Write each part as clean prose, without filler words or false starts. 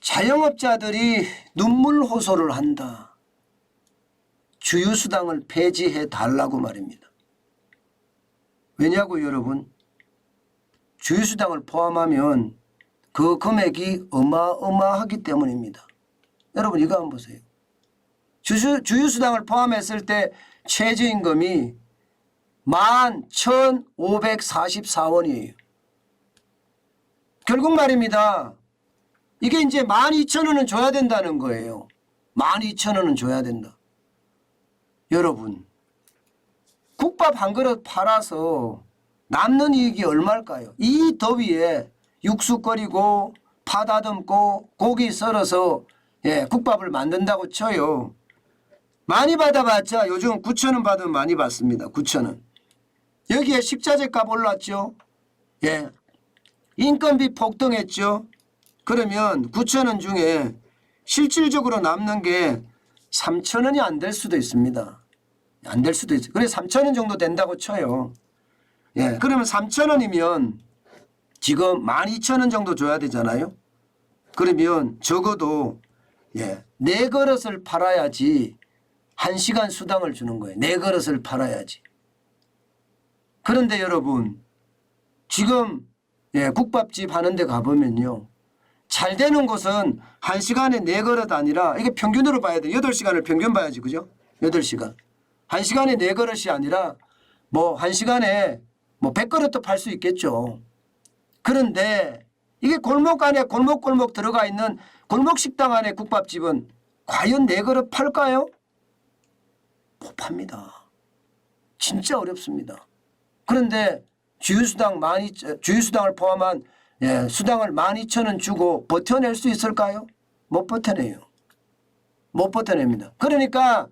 자영업자들이 눈물 호소를 한다. 주유수당을 폐지해 달라고 말입니다. 왜냐고 여러분? 주유수당을 포함하면 그 금액이 어마어마하기 때문입니다. 여러분 이거 한번 보세요. 주유수당을 포함했을 때 최저임금이 11,544원이에요. 결국 말입니다. 이게 이제 12,000원은 줘야 된다는 거예요. 12,000원은 줘야 된다. 여러분 국밥 한 그릇 팔아서 남는 이익이 얼마일까요? 이 더위에 육수 끓이고 파 다듬고 고기 썰어서 국밥을 만든다고 쳐요. 많이 받아봤자 요즘 9,000원 받으면 많이 받습니다. 9,000원. 여기에 식자재 값 올랐죠. 인건비 폭등했죠. 그러면 9,000원 중에 실질적으로 남는 게 3,000원이 안 될 수도 있습니다. 안 될 수도 있어요. 그래 3,000원 정도 된다고 쳐요. 그러면 3,000원이면 지금 12,000원 정도 줘야 되잖아요. 그러면 적어도 4그릇을 팔아야지 1시간 수당을 주는 거예요. 4그릇을 팔아야지. 그런데 여러분 지금 국밥집 하는 데 가보면요. 잘 되는 곳은 1시간에 4그릇 아니라 이게 평균으로 봐야 돼요. 8시간을 평균 봐야지. 그죠? 8시간. 1시간에 4그릇이 아니라 뭐 1시간에 뭐 100그릇도 팔 수 있겠죠. 그런데 이게 골목 안에 골목골목 들어가 있는 골목식당 안에 국밥집은 과연 4그릇 팔까요? 못 팝니다. 진짜 어렵습니다. 그런데 주유수당을 포함한 수당을 12,000원 주고 버텨낼 수 있을까요? 못 버텨내요. 못 버텨냅니다. 그러니까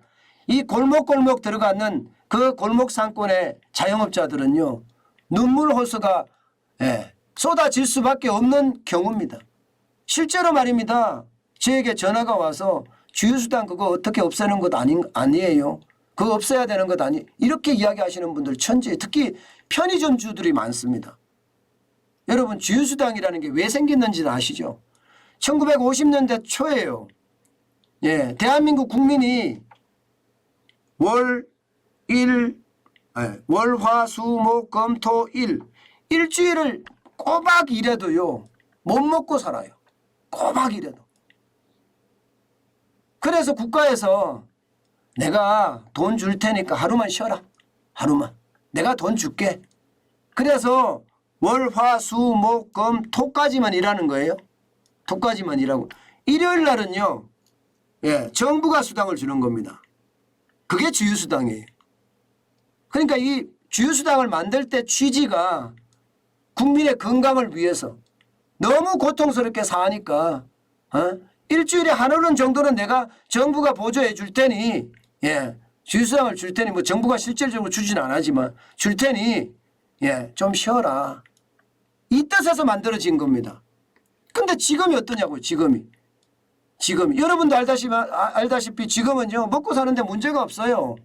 이 골목골목 들어가는 그 골목 상권의 자영업자들은요. 눈물 호소가 쏟아질 수밖에 없는 경우입니다. 실제로 말입니다. 저에게 전화가 와서 주유수당 그거 어떻게 없애는 것 아니에요. 그거 없애야 되는 것 아니 이렇게 이야기하시는 분들 천지에 특히 편의점주들이 많습니다. 여러분 주유수당이라는 게 왜 생겼는지는 아시죠? 1950년대 초에요. 대한민국 국민이 월화수목금토일 일주일을 꼬박 일해도요. 못 먹고 살아요. 꼬박 일해도. 그래서 국가에서 내가 돈 줄 테니까 하루만 쉬어라. 하루만. 내가 돈 줄게. 그래서 월화수목금토까지만 일하는 거예요. 토까지만 일하고. 일요일 날은요. 정부가 수당을 주는 겁니다. 그게 주유수당이에요. 그러니까 이 주유수당을 만들 때 취지가 국민의 건강을 위해서 너무 고통스럽게 사니까 일주일에 하루는 정도는 내가 정부가 보조해 줄 테니 주유수당을 줄 테니 뭐 정부가 실질적으로 주지는 않았지만 줄 테니 좀 쉬어라. 이 뜻에서 만들어진 겁니다. 근데 지금이 어떠냐고요. 지금이 여러분도 알다시피 지금은요 먹고 사는데 문제가 없어요.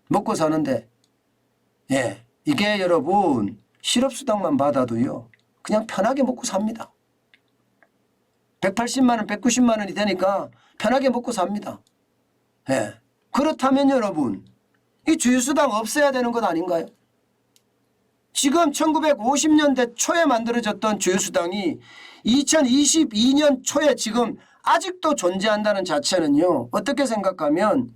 먹고 사는데 이게 여러분 실업수당만 받아도요 그냥 편하게 먹고 삽니다. 180만 원 190만 원이 되니까 편하게 먹고 삽니다. 그렇다면 여러분 이 주유수당 없애야 되는 것 아닌가요? 지금 1950년대 초에 만들어졌던 주유수당이 2022년 초에 지금 아직도 존재한다는 자체는요. 어떻게 생각하면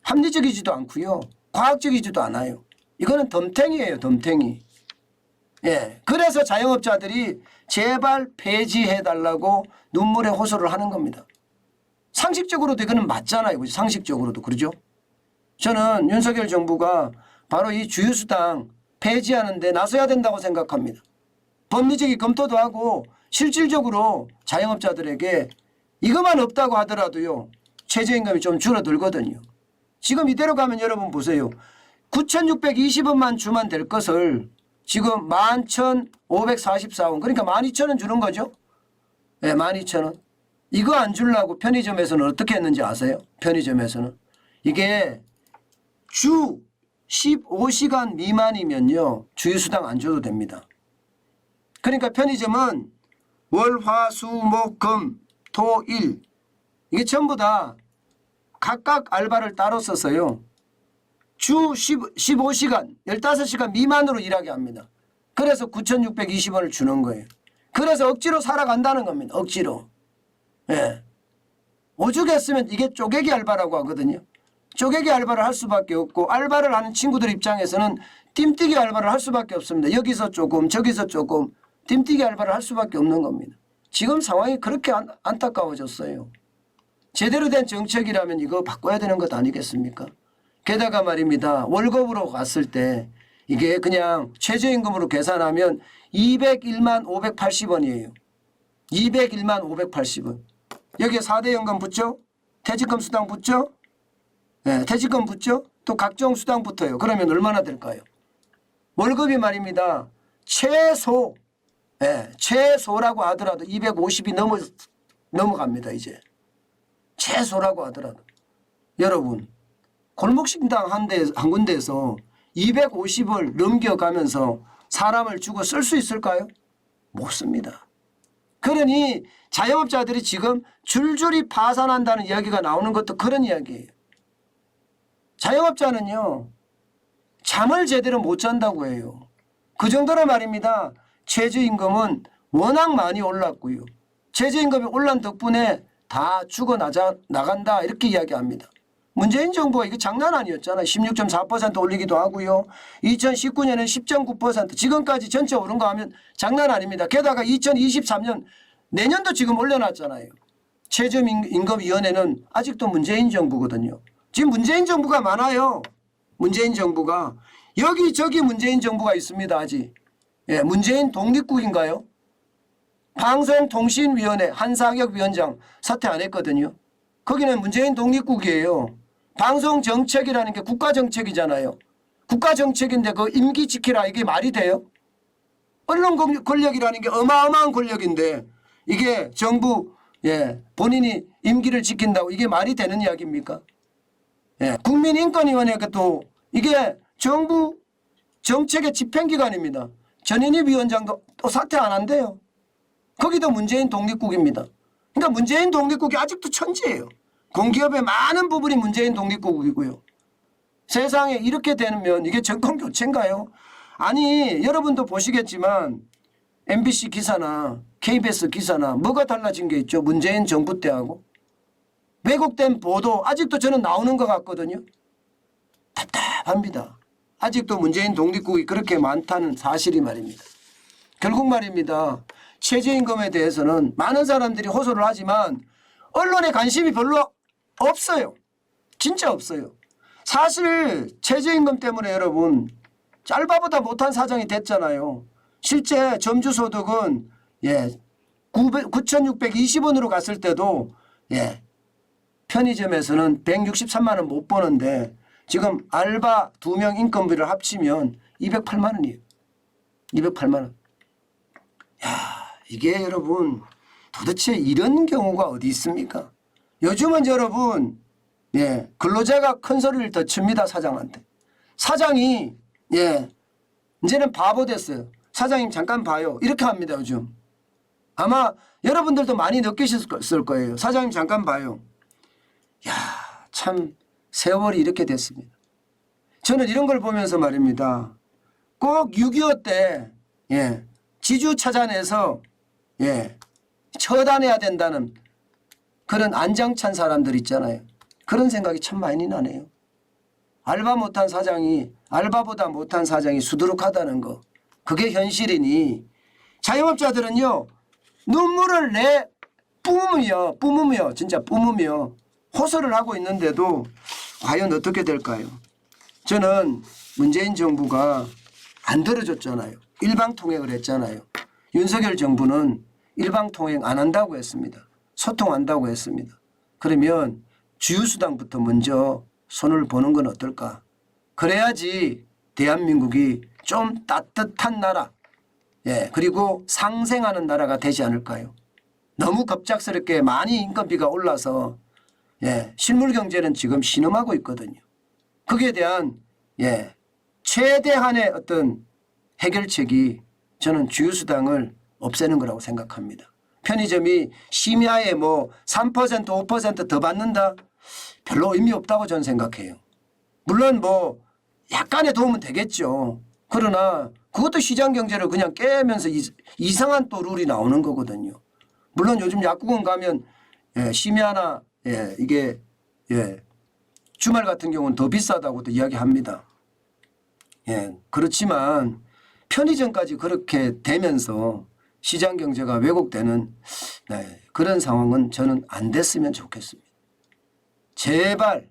합리적이지도 않고요. 과학적이지도 않아요. 이거는 덤탱이에요. 덤탱이. 그래서 자영업자들이 제발 폐지해달라고 눈물의 호소를 하는 겁니다. 상식적으로도 이거는 맞잖아요. 상식적으로도. 그러죠? 저는 윤석열 정부가 바로 이 주유수당 폐지하는 데 나서야 된다고 생각합니다. 법리적인 검토도 하고 실질적으로 자영업자들에게 이것만 없다고 하더라도요. 최저임금이 좀 줄어들거든요. 지금 이대로 가면 여러분 보세요. 9,620원만 주면 될 것을 지금 11,544원 그러니까 12,000원 주는 거죠. 12,000원. 이거 안 주려고 편의점에서는 어떻게 했는지 아세요? 편의점에서는. 이게 주 15시간 미만이면요. 주유수당 안 줘도 됩니다. 그러니까 편의점은 월, 화, 수, 목, 금 토, 일 이게 전부 다 각각 알바를 따로 써서요. 주 15시간, 15시간 미만으로 일하게 합니다. 그래서 9,620원을 주는 거예요. 그래서 억지로 살아간다는 겁니다. 억지로. 예. 오죽했으면 이게 쪼개기 알바라고 하거든요. 쪼개기 알바를 할 수밖에 없고 알바를 하는 친구들 입장에서는 띠뛰기 알바를 할 수밖에 없습니다. 여기서 조금 저기서 조금 띠뛰기 알바를 할 수밖에 없는 겁니다. 지금 상황이 그렇게 안타까워졌어요. 제대로 된 정책이라면 이거 바꿔야 되는 것 아니겠습니까? 게다가 말입니다. 월급으로 갔을 때 이게 그냥 최저임금으로 계산하면 201만 580원이에요. 201만 580원. 여기에 4대 연금 붙죠? 퇴직금 수당 붙죠? 네, 퇴직금 붙죠? 또 각종 수당 붙어요. 그러면 얼마나 될까요? 월급이 말입니다. 최소, 네, 최소라고 하더라도 250이 넘어갑니다. 이제. 최소라고 하더라도. 여러분, 골목식당 한 군데에서 250을 넘겨가면서 사람을 주고 쓸 수 있을까요? 못 씁니다. 그러니 자영업자들이 지금 줄줄이 파산한다는 이야기가 나오는 것도 그런 이야기예요. 자영업자는요. 잠을 제대로 못 잔다고 해요. 그 정도로 말입니다. 최저임금은 워낙 많이 올랐고요. 최저임금이 올란 덕분에 다 죽어나간다 이렇게 이야기합니다. 문재인 정부가 이거 장난 아니었잖아요. 16.4% 올리기도 하고요. 2019년에는 10.9% 지금까지 전체 오른 거 하면 장난 아닙니다. 게다가 2023년 내년도 지금 올려놨잖아요. 최저임금위원회는 아직도 문재인 정부거든요. 지금 문재인 정부가 많아요. 문재인 정부가. 여기저기 문재인 정부가 있습니다. 아직. 예, 문재인 독립국인가요? 방송통신위원회 한상혁 위원장 사퇴 안 했거든요. 거기는 문재인 독립국이에요. 방송정책이라는 게 국가정책이잖아요. 국가정책인데 그 임기 지키라 이게 말이 돼요? 언론 권력이라는 게 어마어마한 권력인데 이게 정부 본인이 임기를 지킨다고 이게 말이 되는 이야기입니까? 예, 국민인권위원회가 또 이게 정부 정책의 집행기관입니다. 전인희 위원장도 또 사퇴 안 한대요. 거기도 문재인 독립국입니다. 그러니까 문재인 독립국이 아직도 천지예요. 공기업의 많은 부분이 문재인 독립국이고요. 세상에 이렇게 되면 이게 정권 교체인가요? 아니 여러분도 보시겠지만 MBC 기사나 KBS 기사나 뭐가 달라진 게 있죠? 문재인 정부 때하고. 왜곡된 보도 아직도 저는 나오는 것 같거든요. 답답합니다. 아직도 문재인 독립국이 그렇게 많다는 사실이 말입니다. 결국 말입니다. 최저임금에 대해서는 많은 사람들이 호소를 하지만 언론에 관심이 별로 없어요. 진짜 없어요. 사실 최저임금 때문에 여러분 짤바보다 못한 사장이 됐잖아요. 실제 점주소득은 9,620원으로 갔을 때도 편의점에서는 163만 원 못 버는데 지금 알바 2명 인건비를 합치면 208만 원이에요. 208만 원. 야, 이게 여러분 도대체 이런 경우가 어디 있습니까? 요즘은 여러분 근로자가 큰 소리를 더 칩니다. 사장한테. 사장이 이제는 바보 됐어요. 사장님 잠깐 봐요. 이렇게 합니다. 요즘. 아마 여러분들도 많이 느끼셨을 거예요. 사장님 잠깐 봐요. 야, 참 세월이 이렇게 됐습니다. 저는 이런 걸 보면서 말입니다. 꼭 6.25 때 지주 찾아내서 처단해야 된다는 그런 안장찬 사람들 있잖아요. 그런 생각이 참 많이 나네요. 알바보다 못한 사장이 수두룩하다는 거. 그게 현실이니 자영업자들은요. 눈물을 뿜으며 진짜 뿜으며 호소를 하고 있는데도 과연 어떻게 될까요? 저는 문재인 정부가 안 들어줬잖아요. 일방통행을 했잖아요. 윤석열 정부는 일방통행 안 한다고 했습니다. 소통한다고 했습니다. 그러면 주유수당부터 먼저 손을 보는 건 어떨까? 그래야지 대한민국이 좀 따뜻한 나라 그리고 상생하는 나라가 되지 않을까요? 너무 급작스럽게 많이 인건비가 올라서 실물 경제는 지금 신음하고 있거든요. 거기에 대한 최대한의 어떤 해결책이 저는 주유수당을 없애는 거라고 생각합니다. 편의점이 심야에 뭐 3% 5%더 받는다? 별로 의미 없다고 저는 생각해요. 물론 뭐 약간의 도움은 되겠죠. 그러나 그것도 시장 경제를 그냥 깨면서 이상한 또 룰이 나오는 거거든요. 물론 요즘 약국은 가면 심야나 이게 주말 같은 경우는 더 비싸다고도 이야기합니다. 그렇지만 편의점까지 그렇게 되면서 시장 경제가 왜곡되는 그런 상황은 저는 안 됐으면 좋겠습니다. 제발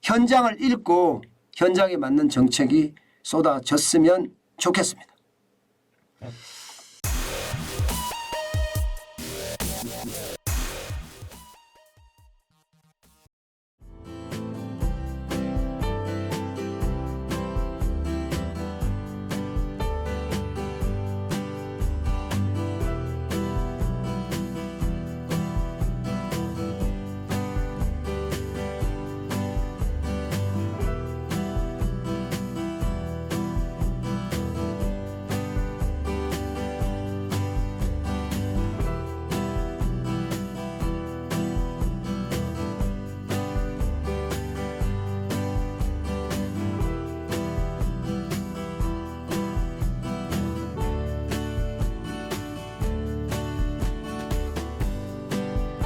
현장을 읽고 현장에 맞는 정책이 쏟아졌으면 좋겠습니다.